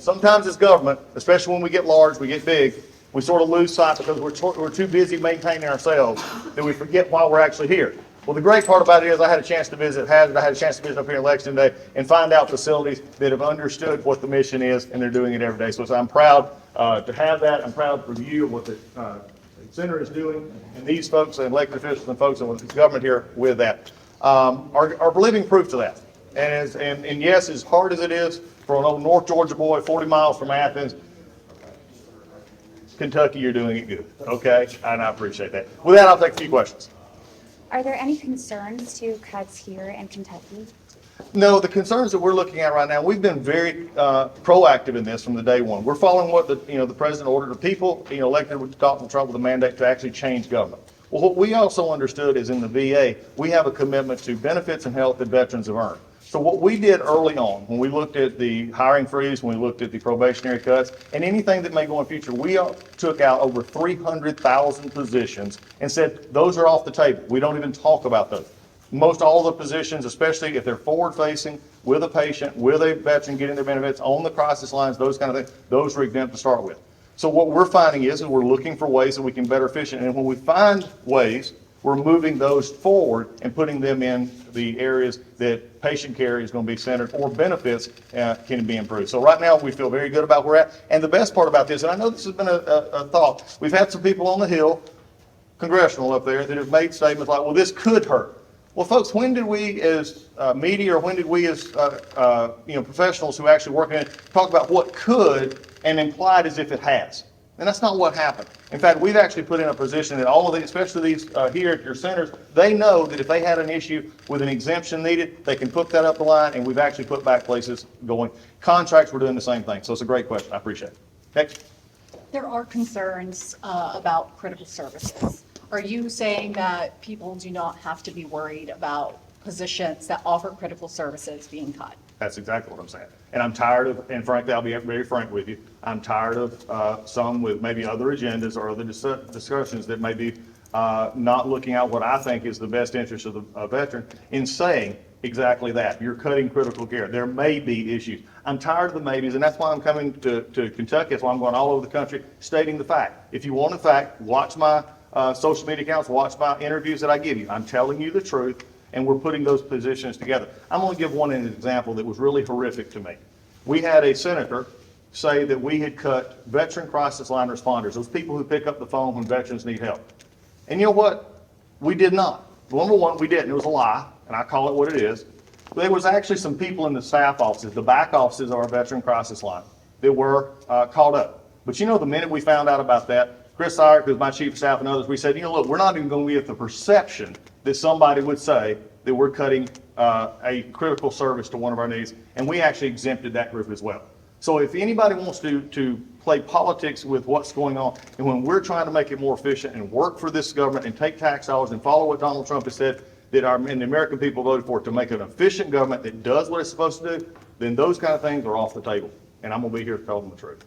Sometimes as government, especially when we get large, we get big, we sort of lose sight because we're too busy maintaining ourselves that we forget why we're actually here. Well, the great part about it is I had a chance to visit Hazard, I had a chance to visit up here in Lexington today and find out facilities that have understood what the mission is, and they're doing it every day. So I'm proud to have that. I'm proud to review what the center is doing, and these folks and elected officials and folks and the government here with that are living proof to that. And yes, as hard as it is for an old North Georgia boy 40 miles from Athens, Kentucky, you're doing it good, okay? And I appreciate that. With that, I'll take a few questions. Are there any concerns to cuts here in Kentucky? No, the concerns that we're looking at right now, we've been very proactive in this from the day one. We're following what the president ordered. The people elected with Donald Trump with a mandate to actually change government. Well, what we also understood is in the VA, we have a commitment to benefits and health that veterans have earned. So what we did early on, when we looked at the hiring freeze, when we looked at the probationary cuts, and anything that may go in the future, we took out over 300,000 positions and said, those are off the table. We don't even talk about those. Most all the positions, especially if they're forward-facing, with a patient, with a veteran getting their benefits, on the crisis lines, those kind of things, those are exempt to start with. So what we're finding is we're looking for ways that we can better efficient, and when we find ways, we're moving those forward and putting them in the areas that patient care is going to be centered or benefits can be improved. So right now we feel very good about where we're at. And the best part about this, and I know this has been a thought, we've had some people on the Hill, congressional up there, that have made statements like, well, this could hurt. Well, folks, when did we as media, or when did we as professionals who actually work in it talk about what could and implied as if it has? And that's not what happened. In fact, we've actually put in a position that all of these, especially these here at your centers, they know that if they had an issue with an exemption needed, they can put that up the line, and we've actually put back places going. Contracts, we're doing the same thing. So it's a great question. I appreciate it. Next. There are concerns about critical services. Are you saying that people do not have to be worried about positions that offer critical services being cut? That's exactly what I'm saying. And I'm tired of, and frankly, I'll be very frank with you, I'm tired of some with maybe other agendas or other discussions that may be not looking out what I think is the best interest of the veteran in saying exactly that. You're cutting critical care. There may be issues. I'm tired of the maybes, and that's why I'm coming to Kentucky. That's why I'm going all over the country stating the fact. If you want a fact, watch my social media accounts, watch my interviews that I give you. I'm telling you the truth, and we're putting those positions together. I'm going to give one example that was really horrific to me. We had a senator say that we had cut veteran crisis line responders, those people who pick up the phone when veterans need help. And you know what? We did not. Number one, we didn't. It was a lie, and I call it what it is. There was actually some people in the staff offices, the back offices of our veteran crisis line, that were called up. But you know, the minute we found out about that, Chris Sire, who's my chief of staff, and others, we said, look, we're not even going to get the perception that somebody would say that we're cutting a critical service to one of our needs, and we actually exempted that group as well. So if anybody wants to play politics with what's going on, and when we're trying to make it more efficient and work for this government and take tax dollars and follow what Donald Trump has said, that and the American people voted for, to make an efficient government that does what it's supposed to do, then those kind of things are off the table. And I'm going to be here to tell them the truth.